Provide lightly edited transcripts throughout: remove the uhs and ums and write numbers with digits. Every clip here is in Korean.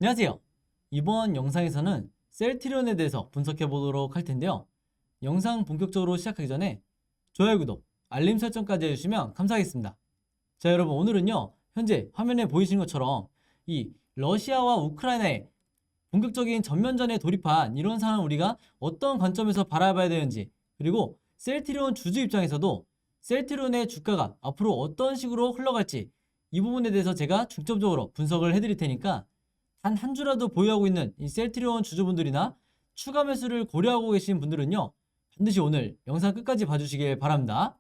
안녕하세요. 이번 영상에서는 셀트리온에 대해서 분석해 보도록 할 텐데요. 영상 본격적으로 시작하기 전에 좋아요, 구독, 알림 설정까지 해주시면 감사하겠습니다. 자, 여러분, 오늘은요, 현재 화면에 보이시는 것처럼 이 러시아와 우크라이나의 본격적인 전면전에 돌입한 이런 상황을 우리가 어떤 관점에서 바라봐야 되는지, 그리고 셀트리온 주주 입장에서도 셀트리온의 주가가 앞으로 어떤 식으로 흘러갈지, 이 부분에 대해서 제가 중점적으로 분석을 해드릴 테니까 단 한 주라도 보유하고 있는 이 셀트리온 주주분들이나 추가 매수를 고려하고 계신 분들은요, 반드시 오늘 영상 끝까지 봐주시길 바랍니다.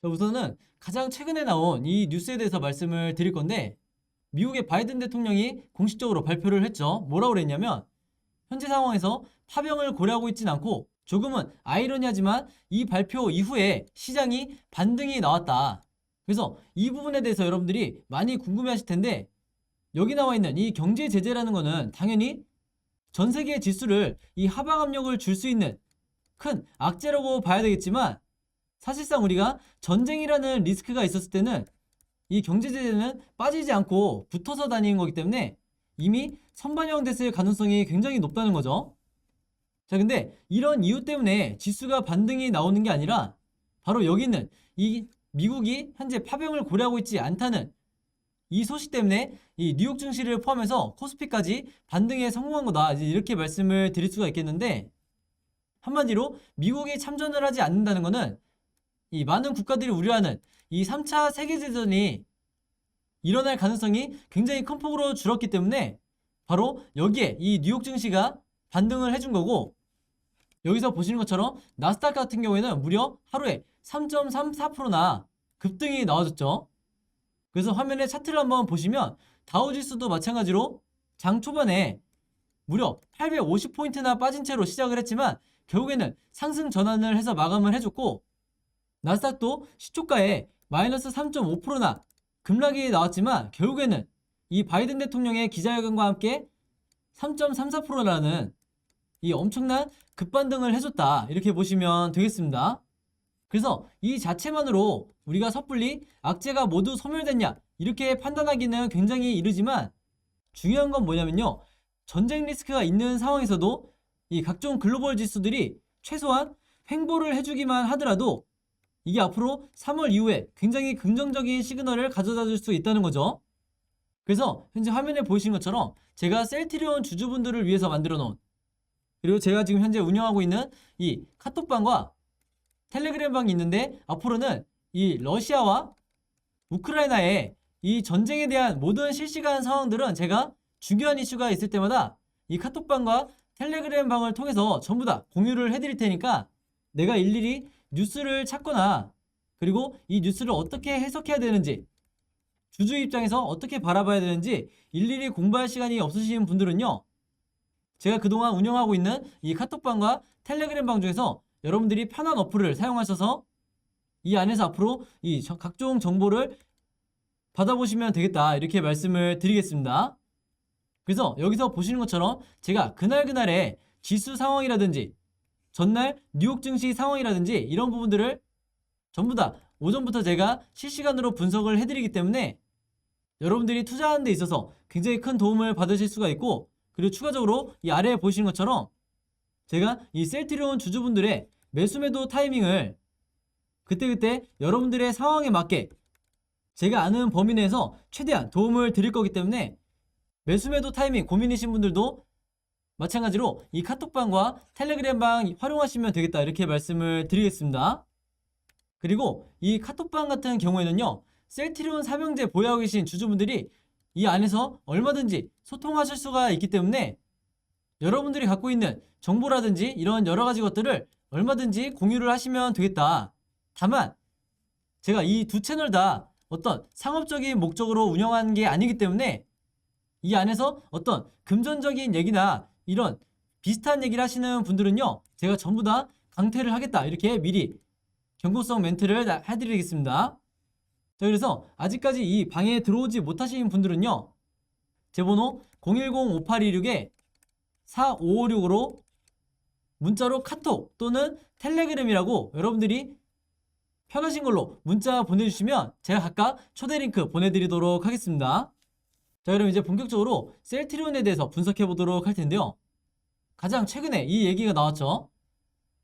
자, 우선은 가장 최근에 나온 이 뉴스에 대해서 말씀을 드릴 건데, 미국의 바이든 대통령이 공식적으로 발표를 했죠. 뭐라고 그랬냐면, 현재 상황에서 파병을 고려하고 있진 않고 조금은 아이러니하지만 이 발표 이후에 시장이 반등이 나왔다. 그래서 이 부분에 대해서 여러분들이 많이 궁금해하실 텐데, 여기 나와 있는 이 경제 제재라는 거는 당연히 전 세계 지수를 이 하방 압력을 줄 수 있는 큰 악재라고 봐야 되겠지만, 사실상 우리가 전쟁이라는 리스크가 있었을 때는 이 경제 제재는 빠지지 않고 붙어서 다니는 거기 때문에 이미 선반영됐을 가능성이 굉장히 높다는 거죠. 자, 근데 이런 이유 때문에 지수가 반등이 나오는 게 아니라 바로 여기 있는 이 미국이 현재 파병을 고려하고 있지 않다는 이 소식 때문에 이 뉴욕 증시를 포함해서 코스피까지 반등에 성공한 거다, 이렇게 말씀을 드릴 수가 있겠는데, 한마디로 미국이 참전을 하지 않는다는 것은 이 많은 국가들이 우려하는 이 3차 세계대전이 일어날 가능성이 굉장히 큰 폭으로 줄었기 때문에 바로 여기에 이 뉴욕 증시가 반등을 해준 거고, 여기서 보시는 것처럼 나스닥 같은 경우에는 무려 하루에 3.34%나 급등이 나와줬죠. 그래서 화면에 차트를 한번 보시면 다우지수도 마찬가지로 장 초반에 무려 850포인트나 빠진 채로 시작을 했지만 결국에는 상승 전환을 해서 마감을 해줬고, 나스닥도 시초가에 마이너스 3.5%나 급락이 나왔지만 결국에는 이 바이든 대통령의 기자회견과 함께 3.34%라는 이 엄청난 급반등을 해줬다, 이렇게 보시면 되겠습니다. 그래서 이 자체만으로 우리가 섣불리 악재가 모두 소멸됐냐 이렇게 판단하기는 굉장히 이르지만, 중요한 건 뭐냐면요, 전쟁 리스크가 있는 상황에서도 이 각종 글로벌 지수들이 최소한 횡보를 해주기만 하더라도 이게 앞으로 3월 이후에 굉장히 긍정적인 시그널을 가져다 줄 수 있다는 거죠. 그래서 현재 화면에 보이시는 것처럼 제가 셀트리온 주주분들을 위해서 만들어 놓은, 그리고 제가 지금 현재 운영하고 있는 이 카톡방과 텔레그램 방이 있는데, 앞으로는 이 러시아와 우크라이나의 이 전쟁에 대한 모든 실시간 상황들은 제가 중요한 이슈가 있을 때마다 이 카톡방과 텔레그램 방을 통해서 전부 다 공유를 해드릴 테니까, 내가 일일이 뉴스를 찾거나 그리고 이 뉴스를 어떻게 해석해야 되는지, 주주 입장에서 어떻게 바라봐야 되는지 일일이 공부할 시간이 없으신 분들은요, 제가 그동안 운영하고 있는 이 카톡방과 텔레그램 방 중에서 여러분들이 편한 어플을 사용하셔서 이 안에서 앞으로 이 각종 정보를 받아보시면 되겠다, 이렇게 말씀을 드리겠습니다. 그래서 여기서 보시는 것처럼 제가 그날그날의 지수 상황이라든지 전날 뉴욕 증시 상황이라든지 이런 부분들을 전부 다 오전부터 제가 실시간으로 분석을 해드리기 때문에 여러분들이 투자하는 데 있어서 굉장히 큰 도움을 받으실 수가 있고, 그리고 추가적으로 이 아래에 보시는 것처럼 제가 이 셀트리온 주주분들의 매수매도 타이밍을 그때그때 여러분들의 상황에 맞게 제가 아는 범위 내에서 최대한 도움을 드릴 거기 때문에, 매수매도 타이밍 고민이신 분들도 마찬가지로 이 카톡방과 텔레그램방 활용하시면 되겠다, 이렇게 말씀을 드리겠습니다. 그리고 이 카톡방 같은 경우에는요, 셀트리온 삼형제 보유하고 계신 주주분들이 이 안에서 얼마든지 소통하실 수가 있기 때문에 여러분들이 갖고 있는 정보라든지 이런 여러 가지 것들을 얼마든지 공유를 하시면 되겠다. 다만 제가 이 두 채널 다 어떤 상업적인 목적으로 운영하는 게 아니기 때문에 이 안에서 어떤 금전적인 얘기나 이런 비슷한 얘기를 하시는 분들은요, 제가 전부 다 강퇴를 하겠다, 이렇게 미리 경고성 멘트를 해드리겠습니다. 자, 그래서 아직까지 이 방에 들어오지 못하신 분들은요, 제 번호 010-5826-4556으로 문자로 카톡 또는 텔레그램이라고 여러분들이 편하신 걸로 문자 보내주시면 제가 각각 초대 링크 보내드리도록 하겠습니다. 자, 그럼 이제 본격적으로 셀트리온에 대해서 분석해 보도록 할 텐데요. 가장 최근에 이 얘기가 나왔죠.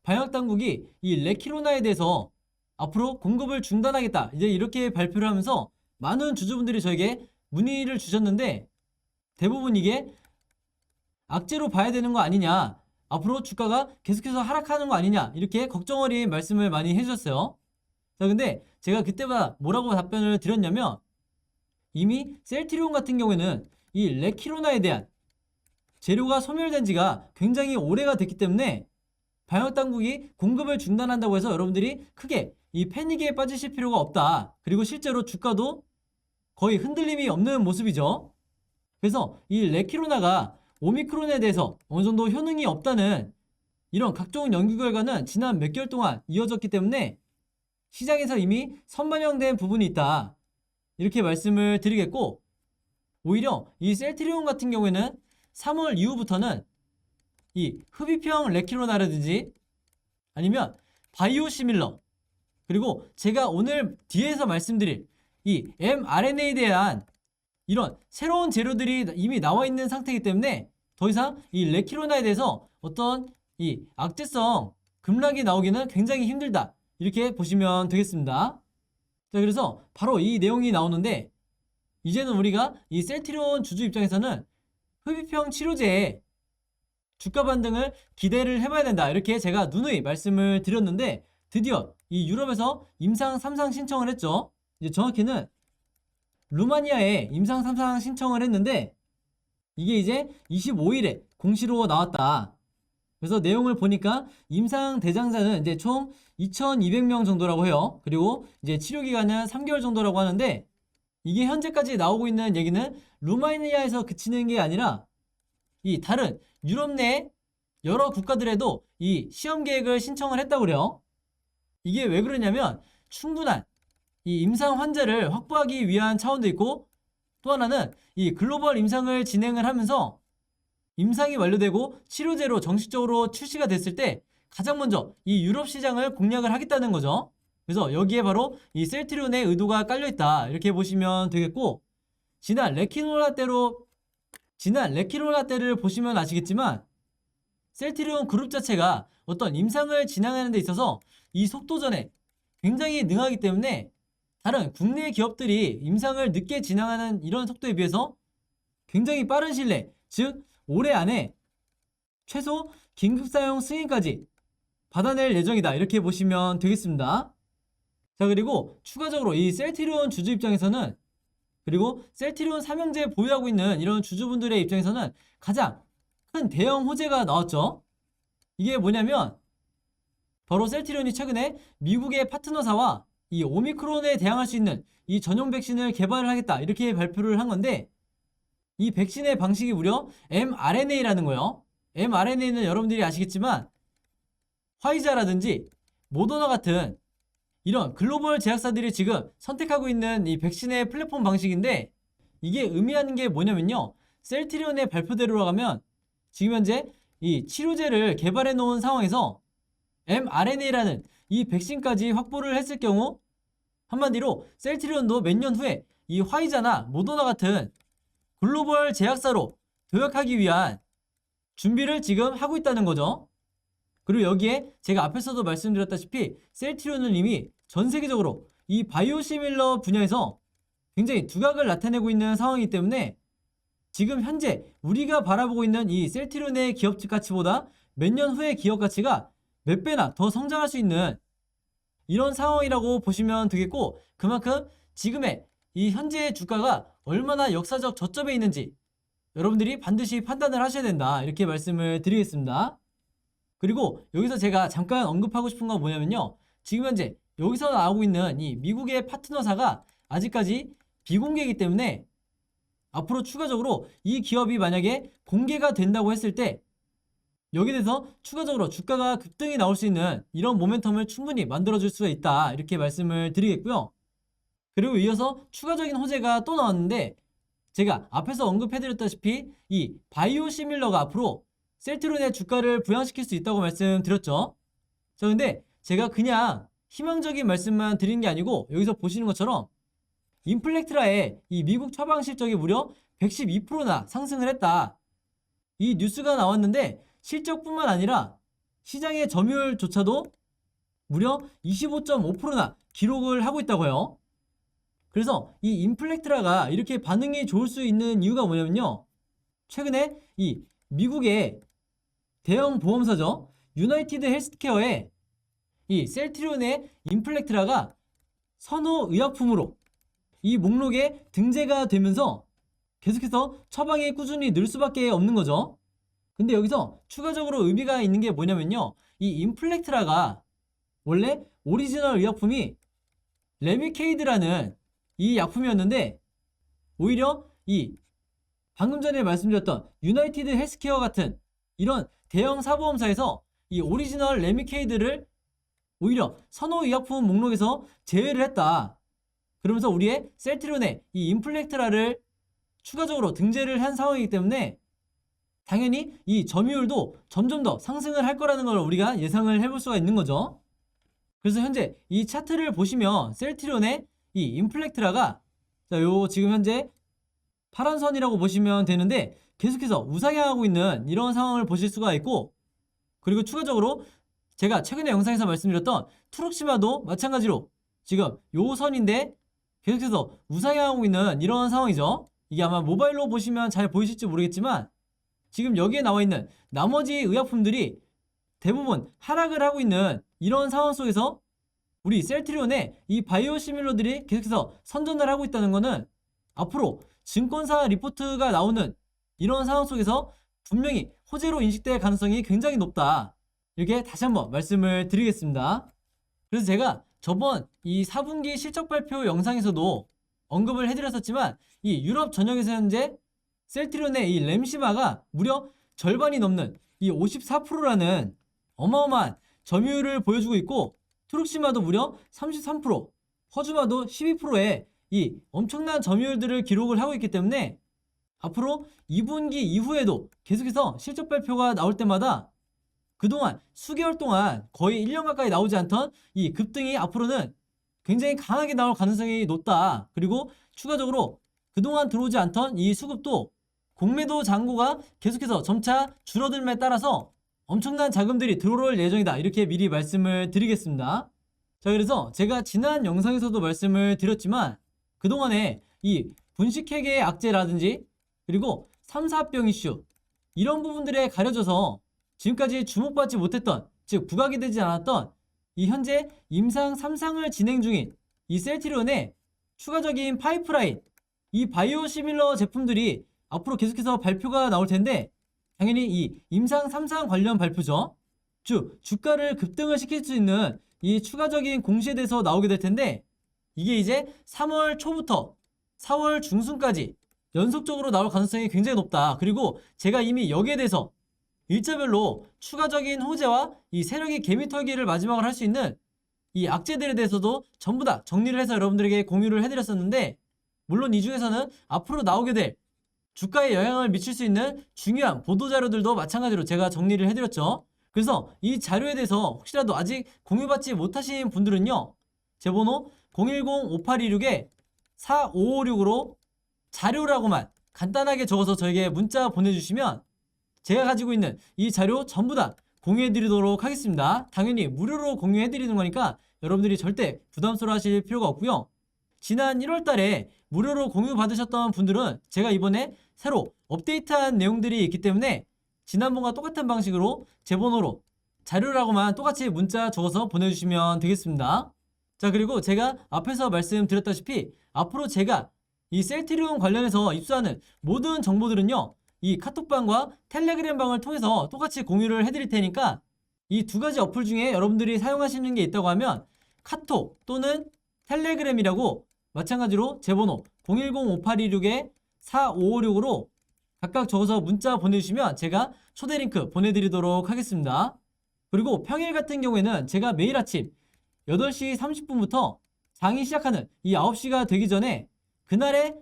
방역 당국이 이 레키로나에 대해서 앞으로 공급을 중단하겠다, 이제 이렇게 발표를 하면서 많은 주주분들이 저에게 문의를 주셨는데, 대부분 이게 악재로 봐야 되는 거 아니냐, 앞으로 주가가 계속해서 하락하는 거 아니냐, 이렇게 걱정 어린 말씀을 많이 해주셨어요. 자, 근데 제가 그때마다 뭐라고 답변을 드렸냐면, 이미 셀트리온 같은 경우에는 이 레키로나에 대한 재료가 소멸된 지가 굉장히 오래가 됐기 때문에 방역 당국이 공급을 중단한다고 해서 여러분들이 크게 이 패닉에 빠지실 필요가 없다. 그리고 실제로 주가도 거의 흔들림이 없는 모습이죠. 그래서 이 레키로나가 오미크론에 대해서 어느 정도 효능이 없다는 이런 각종 연구 결과는 지난 몇 개월 동안 이어졌기 때문에 시장에서 이미 선반영된 부분이 있다, 이렇게 말씀을 드리겠고, 오히려 이 셀트리온 같은 경우에는 3월 이후부터는 이 흡입형 레키로나라든지 아니면 바이오시밀러, 그리고 제가 오늘 뒤에서 말씀드릴 이 mRNA에 대한 이런 새로운 재료들이 이미 나와 있는 상태이기 때문에 더 이상 이 레키로나에 대해서 어떤 이 악재성 급락이 나오기는 굉장히 힘들다, 이렇게 보시면 되겠습니다. 자, 그래서 바로 이 내용이 나오는데, 이제는 우리가 이 셀트리온 주주 입장에서는 흡입형 치료제에 주가 반등을 기대를 해봐야 된다, 이렇게 제가 누누이 말씀을 드렸는데, 드디어 이 유럽에서 임상 3상 신청을 했죠. 이제 정확히는 루마니아에 임상 3상 신청을 했는데, 이게 이제 25일에 공시로 나왔다. 그래서 내용을 보니까 임상 대상자는 이제 총 2,200명 정도라고 해요. 그리고 이제 치료 기간은 3개월 정도라고 하는데, 이게 현재까지 나오고 있는 얘기는 루마니아에서 그치는 게 아니라 이 다른 유럽 내 여러 국가들에도 이 시험 계획을 신청을 했다고 그래요. 이게 왜 그러냐면 충분한 이 임상 환자를 확보하기 위한 차원도 있고, 또 하나는 이 글로벌 임상을 진행을 하면서 임상이 완료되고 치료제로 정식적으로 출시가 됐을 때 가장 먼저 이 유럽 시장을 공략을 하겠다는 거죠. 그래서 여기에 바로 이 셀트리온의 의도가 깔려있다, 이렇게 보시면 되겠고, 지난 레키로나 때를 보시면 아시겠지만 셀트리온 그룹 자체가 어떤 임상을 진행하는 데 있어서 이 속도전에 굉장히 능하기 때문에 다른 국내 기업들이 임상을 늦게 진행하는 이런 속도에 비해서 굉장히 빠른 시일 내, 즉 올해 안에 최소 긴급사용 승인까지 받아낼 예정이다, 이렇게 보시면 되겠습니다. 자, 그리고 추가적으로 이 셀트리온 주주 입장에서는, 그리고 셀트리온 삼형제 보유하고 있는 이런 주주분들의 입장에서는 가장 큰 대형 호재가 나왔죠. 이게 뭐냐면 바로 셀트리온이 최근에 미국의 파트너사와 이 오미크론에 대항할 수 있는 이 전용 백신을 개발을 하겠다, 이렇게 발표를 한 건데, 이 백신의 방식이 무려 mRNA라는 거예요. mRNA는 여러분들이 아시겠지만 화이자라든지 모더나 같은 이런 글로벌 제약사들이 지금 선택하고 있는 이 백신의 플랫폼 방식인데, 이게 의미하는 게 뭐냐면요, 셀트리온의 발표대로 가면 지금 현재 이 치료제를 개발해 놓은 상황에서 mRNA라는 이 백신까지 확보를 했을 경우, 한마디로 셀트리온도 몇 년 후에 이 화이자나 모더나 같은 글로벌 제약사로 도약하기 위한 준비를 지금 하고 있다는 거죠. 그리고 여기에 제가 앞에서도 말씀드렸다시피 셀트리온은 이미 전 세계적으로 이 바이오시밀러 분야에서 굉장히 두각을 나타내고 있는 상황이기 때문에 지금 현재 우리가 바라보고 있는 이 셀트리온의 기업 가치보다 몇 년 후의 기업 가치가 몇 배나 더 성장할 수 있는 이런 상황이라고 보시면 되겠고, 그만큼 지금의 이 현재의 주가가 얼마나 역사적 저점에 있는지 여러분들이 반드시 판단을 하셔야 된다, 이렇게 말씀을 드리겠습니다. 그리고 여기서 제가 잠깐 언급하고 싶은 건 뭐냐면요, 지금 현재 여기서 나오고 있는 이 미국의 파트너사가 아직까지 비공개이기 때문에 앞으로 추가적으로 이 기업이 만약에 공개가 된다고 했을 때 여기에 대해서 추가적으로 주가가 급등이 나올 수 있는 이런 모멘텀을 충분히 만들어줄 수가 있다, 이렇게 말씀을 드리겠고요. 그리고 이어서 추가적인 호재가 또 나왔는데, 제가 앞에서 언급해드렸다시피 이 바이오시밀러가 앞으로 셀트리온의 주가를 부양시킬 수 있다고 말씀드렸죠. 자, 근데 제가 그냥 희망적인 말씀만 드린 게 아니고 여기서 보시는 것처럼 인플렉트라의 이 미국 처방 실적이 무려 112%나 상승을 했다. 이 뉴스가 나왔는데 실적뿐만 아니라 시장의 점유율조차도 무려 25.5%나 기록을 하고 있다고요. 그래서 이 인플렉트라가 이렇게 반응이 좋을 수 있는 이유가 뭐냐면요. 최근에 이 미국의 대형 보험사죠. 유나이티드 헬스케어의 이 셀트리온의 인플렉트라가 선호 의약품으로 이 목록에 등재가 되면서 계속해서 처방이 꾸준히 늘 수밖에 없는 거죠. 근데 여기서 추가적으로 의미가 있는 게 뭐냐면요. 이 인플렉트라가 원래 오리지널 의약품이 레미케이드라는 이 약품이었는데 오히려 이 방금 전에 말씀드렸던 유나이티드 헬스케어 같은 이런 대형 사보험사에서 이 오리지널 레미케이드를 오히려 선호의약품 목록에서 제외를 했다. 그러면서 우리의 셀트리온의 이 인플렉트라를 추가적으로 등재를 한 상황이기 때문에 당연히 이 점유율도 점점 더 상승을 할 거라는 걸 우리가 예상을 해볼 수가 있는 거죠. 그래서 현재 이 차트를 보시면 셀트리온의 이 인플렉트라가 요 지금 현재 파란 선이라고 보시면 되는데 계속해서 우상향하고 있는 이런 상황을 보실 수가 있고, 그리고 추가적으로 제가 최근에 영상에서 말씀드렸던 투룩시마도 마찬가지로 지금 요 선인데 계속해서 우상향하고 있는 이런 상황이죠. 이게 아마 모바일로 보시면 잘 보이실지 모르겠지만 지금 여기에 나와 있는 나머지 의약품들이 대부분 하락을 하고 있는 이런 상황 속에서 우리 셀트리온의 이 바이오시밀러들이 계속해서 선전을 하고 있다는 것은 앞으로 증권사 리포트가 나오는 이런 상황 속에서 분명히 호재로 인식될 가능성이 굉장히 높다. 이렇게 다시 한번 말씀을 드리겠습니다. 그래서 제가 저번 이 4분기 실적 발표 영상에서도 언급을 해드렸었지만 이 유럽 전역에서 현재 셀트리온의 이 램시마가 무려 절반이 넘는 이 54%라는 어마어마한 점유율을 보여주고 있고, 투룩시마도 무려 33%, 허주마도 12%의 이 엄청난 점유율들을 기록을 하고 있기 때문에 앞으로 2분기 이후에도 계속해서 실적 발표가 나올 때마다 그동안 수개월 동안 거의 1년 가까이 나오지 않던 이 급등이 앞으로는 굉장히 강하게 나올 가능성이 높다. 그리고 추가적으로 그동안 들어오지 않던 이 수급도 공매도 잔고가 계속해서 점차 줄어들음에 따라서 엄청난 자금들이 들어올 예정이다. 이렇게 미리 말씀을 드리겠습니다. 자, 그래서 제가 지난 영상에서도 말씀을 드렸지만 그동안에 이 분식회계 악재라든지 그리고 3, 4병 이슈 이런 부분들에 가려져서 지금까지 주목받지 못했던, 즉 부각이 되지 않았던 이 현재 임상 3상을 진행 중인 이 셀트리온의 추가적인 파이프라인, 이 바이오시밀러 제품들이 앞으로 계속해서 발표가 나올 텐데 당연히 이 임상 3상 관련 발표죠. 즉 주가를 급등을 시킬 수 있는 이 추가적인 공시에 대해서 나오게 될 텐데 이게 이제 3월 초부터 4월 중순까지 연속적으로 나올 가능성이 굉장히 높다. 그리고 제가 이미 여기에 대해서 일자별로 추가적인 호재와 이 세력이 개미털기를 마지막으로 할 수 있는 이 악재들에 대해서도 전부 다 정리를 해서 여러분들에게 공유를 해드렸었는데, 물론 이 중에서는 앞으로 나오게 될 주가에 영향을 미칠 수 있는 중요한 보도자료들도 마찬가지로 제가 정리를 해드렸죠. 그래서 이 자료에 대해서 혹시라도 아직 공유받지 못하신 분들은요, 제 번호 010-5826-4556으로 자료라고만 간단하게 적어서 저에게 문자 보내주시면 제가 가지고 있는 이 자료 전부 다 공유해드리도록 하겠습니다. 당연히 무료로 공유해드리는 거니까 여러분들이 절대 부담스러워 하실 필요가 없고요. 지난 1월 달에 무료로 공유 받으셨던 분들은 제가 이번에 새로 업데이트한 내용들이 있기 때문에 지난번과 똑같은 방식으로 제 번호로 자료라고만 똑같이 문자 적어서 보내주시면 되겠습니다. 자, 그리고 제가 앞에서 말씀드렸다시피 앞으로 제가 이 셀트리온 관련해서 입수하는 모든 정보들은요, 이 카톡방과 텔레그램방을 통해서 똑같이 공유를 해드릴 테니까 이 두 가지 어플 중에 여러분들이 사용하시는 게 있다고 하면 카톡 또는 텔레그램이라고 마찬가지로 제 번호 010-5826-4556으로 각각 적어서 문자 보내주시면 제가 초대 링크 보내드리도록 하겠습니다. 그리고 평일 같은 경우에는 제가 매일 아침 8시 30분부터 장이 시작하는 이 9시가 되기 전에 그날에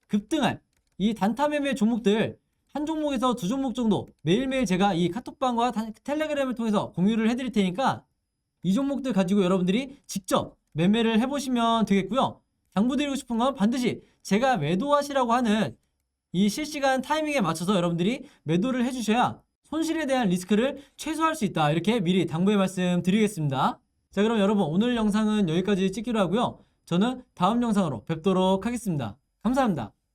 급등할 이 단타 매매 종목들 한 종목에서 두 종목 정도 매일매일 제가 이 카톡방과 텔레그램을 통해서 공유를 해드릴 테니까 이 종목들 가지고 여러분들이 직접 매매를 해보시면 되겠고요. 당부드리고 싶은 건 반드시 제가 매도하시라고 하는 이 실시간 타이밍에 맞춰서 여러분들이 매도를 해주셔야 손실에 대한 리스크를 최소화할 수 있다. 이렇게 미리 당부의 말씀 드리겠습니다. 자, 그럼 여러분 오늘 영상은 여기까지 찍기로 하고요. 저는 다음 영상으로 뵙도록 하겠습니다. 감사합니다.